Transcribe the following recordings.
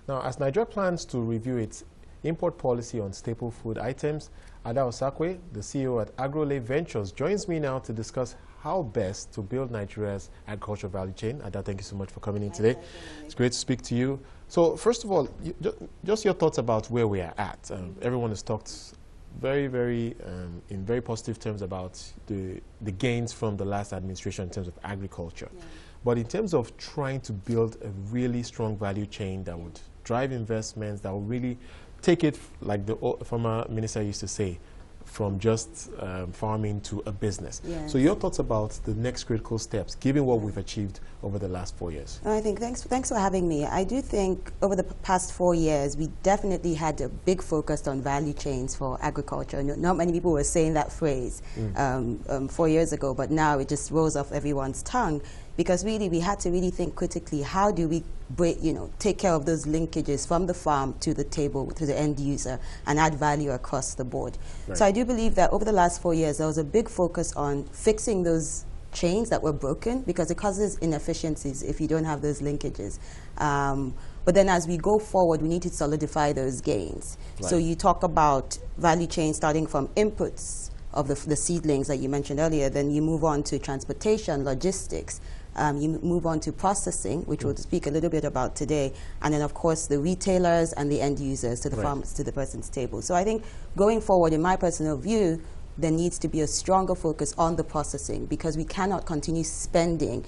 Now, as Nigeria plans to review its import policy on staple food items, Ada Osakwe, the CEO at Agrolay Ventures, joins me now to discuss how best to build Nigeria's agricultural value chain. Ada, thank you so much for coming in today. It's great to speak to you. So, first of all, just your thoughts about where we are at. Everyone has talked in very positive terms about the gains from the last administration in terms of agriculture. Yeah. But in terms of trying to build a really strong value chain that would drive investments, that would really take it, like the former minister used to say, from just farming to a business. Yes. So your thoughts about the next critical steps, given what we've achieved over the last 4 years? I think, thanks for having me. I do think over the past 4 years, we definitely had a big focus on value chains for agriculture. Not many people were saying that phrase 4 years ago, but now it just rolls off everyone's tongue. Because really, we had to really think critically, how do we take care of those linkages from the farm to the table, to the end user, and add value across the board. Right. So I do believe that over the last 4 years, there was a big focus on fixing those chains that were broken, because it causes inefficiencies if you don't have those linkages. But then as we go forward, we need to solidify those gains. Right. So you talk about value chains starting from inputs of the seedlings that you mentioned earlier, then you move on to transportation, logistics, you move on to processing, which we'll speak a little bit about today, and then of course the retailers and the end users, to the farmers, to the person's table. So I think going forward, in my personal view, there needs to be a stronger focus on the processing, because we cannot continue spending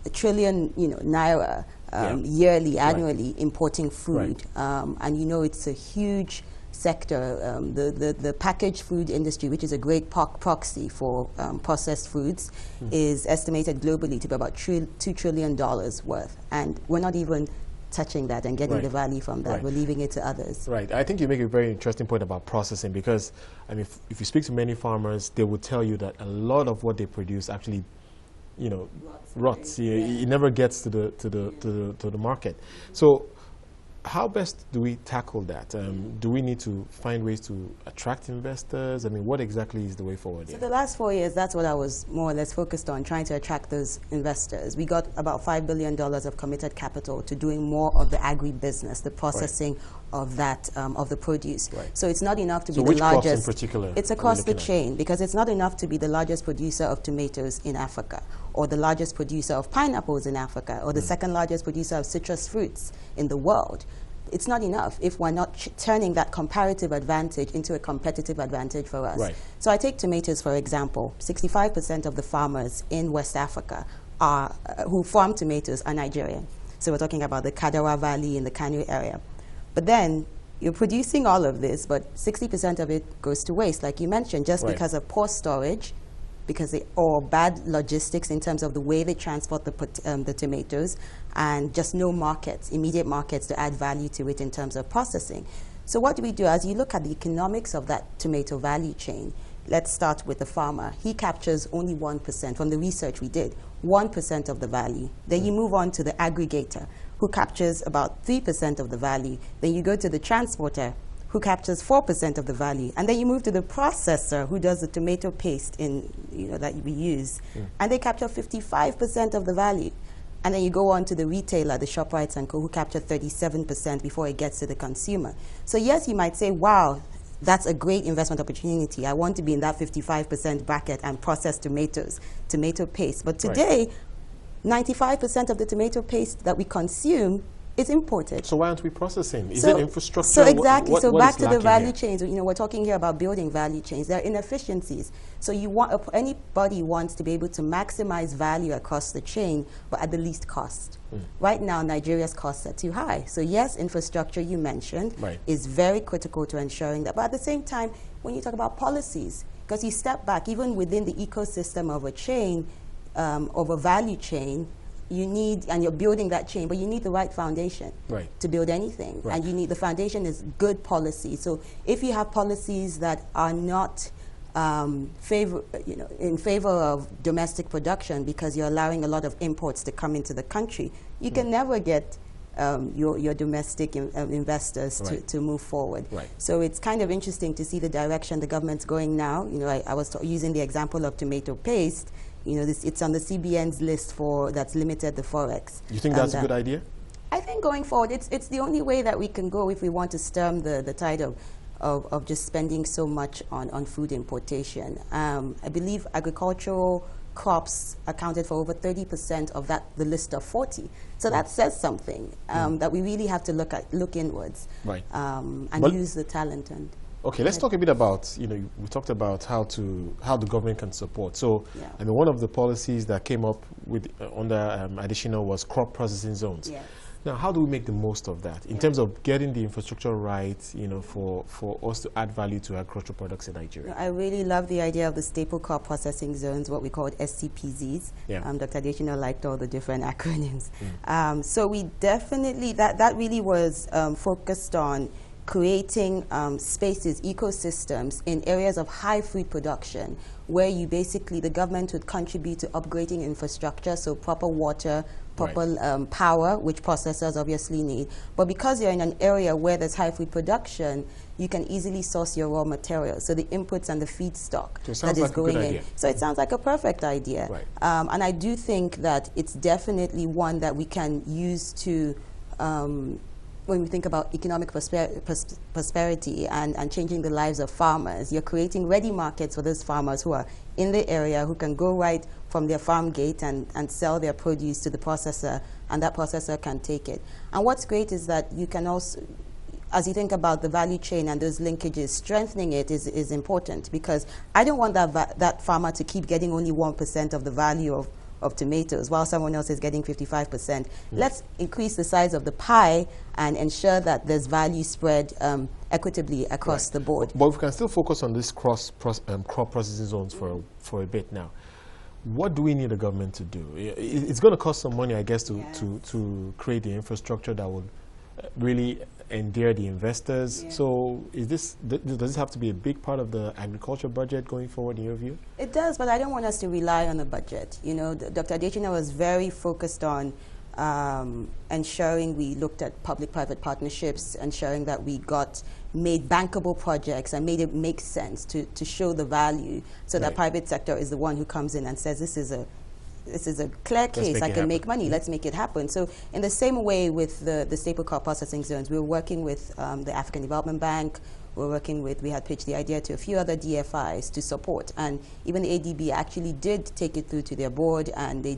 a trillion naira yearly, annually, importing food. And it's a huge sector. The packaged food industry, which is a great proxy for processed foods, is estimated globally to be about $2 trillion worth. And we're not even touching that and getting the value from that. We're leaving it to others. Right. I think you make a very interesting point about processing, because I mean, if you speak to many farmers, they will tell you that a lot of what they produce actually rots. It never gets to the market. So how best do we tackle that? Do we need to find ways to attract investors? I mean, what exactly is the way forward here? So the last 4 years, that's what I was more or less focused on, trying to attract those investors. We got about $5 billion of committed capital to doing more of the agri-business, the processing of that, of the produce. So it's not enough to be the largest. Which crops in particular? It's across the chain, because it's not enough to be the largest producer of tomatoes in Africa, or the largest producer of pineapples in Africa, or the second largest producer of citrus fruits in the world. It's not enough if we're not turning that comparative advantage into a competitive advantage for us. So I take tomatoes, for example. 65% of the farmers in West Africa who farm tomatoes are Nigerian. So we're talking about the Kadawa Valley in the Kano area. But then you're producing all of this, but 60% of it goes to waste, like you mentioned, just because of poor storage, or bad logistics in terms of the way they transport the tomatoes, and just no markets, immediate markets to add value to it in terms of processing. So what do we do? As you look at the economics of that tomato value chain, let's start with the farmer. He captures only 1%, from the research we did, 1% of the value. Then you move on to the aggregator, who captures about 3% of the value. Then you go to the transporter, who captures 4% of the value. And then you move to the processor, who does the tomato paste that we use. And they capture 55% of the value. And then you go on to the retailer, the ShopRites and Co., who capture 37% before it gets to the consumer. So yes, you might say, wow, that's a great investment opportunity. I want to be in that 55% bracket and process tomatoes, tomato paste. But today, 95% of the tomato paste that we consume is imported. So why aren't we processing? Is it infrastructure? So exactly. What back to the value chains. We're talking here about building value chains. There are inefficiencies. So anybody wants to be able to maximize value across the chain, but at the least cost. Right now, Nigeria's costs are too high. So yes, infrastructure you mentioned is very critical to ensuring that. But at the same time, when you talk about policies, because you step back, even within the ecosystem of a chain, of a value chain, you need, and you're building that chain, but you need the right foundation to build anything. And you need, the foundation is good policy. So if you have policies that are not in favor of domestic production, because you're allowing a lot of imports to come into the country, you can never get your domestic investors to move forward. So it's kind of interesting to see the direction the government's going now. I was using the example of tomato paste. It's on the CBN's list that's limited the forex. You think that's a good idea? I think going forward, it's the only way that we can go if we want to stem the tide of just spending so much on food importation. I believe agricultural crops accounted for over 30% of the list of 40. So that says something, that we really have to look inwards, right. And use the talent. And okay, let's talk a bit about, we talked about how the government can support. So, yeah. I mean, one of the policies that came up with under additional was crop processing zones. Yes. Now, how do we make the most of that in terms of getting the infrastructure right, for us to add value to agricultural products in Nigeria? I really love the idea of the staple crop processing zones, what we call SCPZs. Yeah. Dr. Adesina liked all the different acronyms. So we definitely, that really was focused on creating spaces, ecosystems in areas of high food production where the government would contribute to upgrading infrastructure, so proper water, proper power, which processors obviously need. But because you're in an area where there's high food production, you can easily source your raw materials, so the inputs and the feedstock that is going in. So it sounds like a perfect idea. Right. And I do think that it's definitely one that we can use to when we think about economic prosperity and changing the lives of farmers. You're creating ready markets for those farmers who are in the area, who can go right from their farm gate and sell their produce to the processor, and that processor can take it. And what's great is that you can also, as you think about the value chain and those linkages, strengthening it is important, because I don't want that farmer to keep getting only 1% of the value of tomatoes while someone else is getting 55%. Let's increase the size of the pie and ensure that there's value spread equitably across the board. But we can still focus on these crop processing zones for a bit now. What do we need the government to do? It's going to cost some money, I guess, to create the infrastructure that will really endear the investors. Yeah. So does this have to be a big part of the agriculture budget going forward in your view? It does, but I don't want us to rely on the budget. Dr. Adesina was very focused on ensuring we looked at public-private partnerships, ensuring that we made bankable projects and made it make sense to show the value, so that private sector is the one who comes in and says, this is a clear case, I can make money, let's make it happen. So in the same way with the staple crop processing zones, we're working with the African Development Bank, we had pitched the idea to a few other DFIs to support, and even the ADB actually did take it through to their board, and they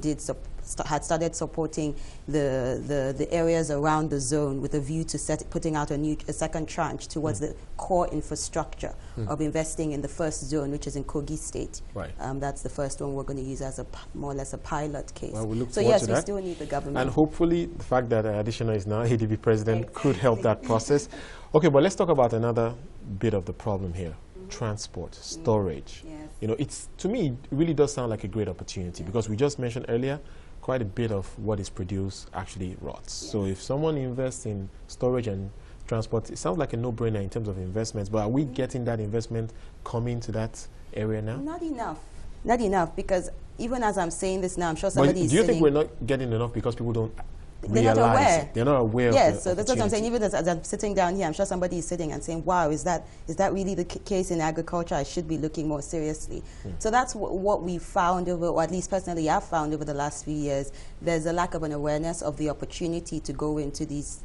had started supporting the areas around the zone with a view to putting out a second tranche towards the core infrastructure of investing in the first zone, which is in Kogi State. Right. That's the first one we're going to use as more or less a pilot case. Well, we look so forward yes, to we that. still need the government. And hopefully the fact that Adesina is now ADB president could help that process. Okay, but let's talk about another bit of the problem here. Transport, storage. Yes. To me, it really does sound like a great opportunity, because we just mentioned earlier, quite a bit of what is produced actually rots. Yes. So if someone invests in storage and transport, it sounds like a no-brainer in terms of investments, but are we getting that investment coming to that area now? Not enough. Not enough, because even as I'm saying this now, I'm sure somebody is do you think we're not getting enough because people don't They're not aware. They're not aware. Yes, so that's what I'm saying. Even as I'm sitting down here, I'm sure somebody is sitting and saying, "Wow, is that really the case in agriculture? I should be looking more seriously." So that's what we found or at least personally I've found over the last few years. There's a lack of an awareness of the opportunity to go into these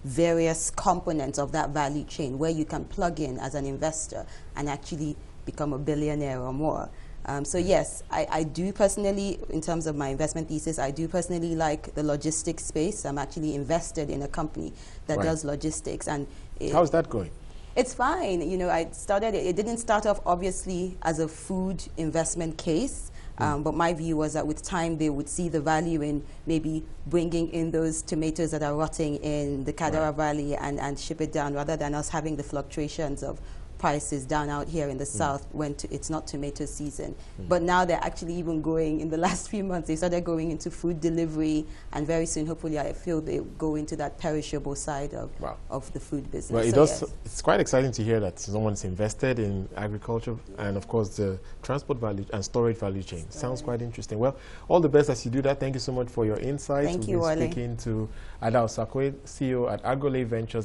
various components of that value chain where you can plug in as an investor and actually become a billionaire or more. So yes, I do personally, in terms of my investment thesis, I do personally like the logistics space. I'm actually invested in a company that does logistics. And how's that going? It's fine. You know, it didn't start off obviously as a food investment case. But my view was that with time they would see the value in maybe bringing in those tomatoes that are rotting in the Kadara Valley and ship it down, rather than us having the fluctuations of prices down out here in the south when it's not tomato season. But now they're actually even going, in the last few months, they started going into food delivery, and very soon, hopefully, I feel they go into that perishable side of the food business. Well, so it's quite exciting to hear that someone's invested in agriculture and, of course, the transport value and storage value chain. Sounds quite interesting. Well, all the best as you do that. Thank you so much for your insights. Thank you, We've been speaking to Ada Osakwe, CEO at Agrolay Ventures.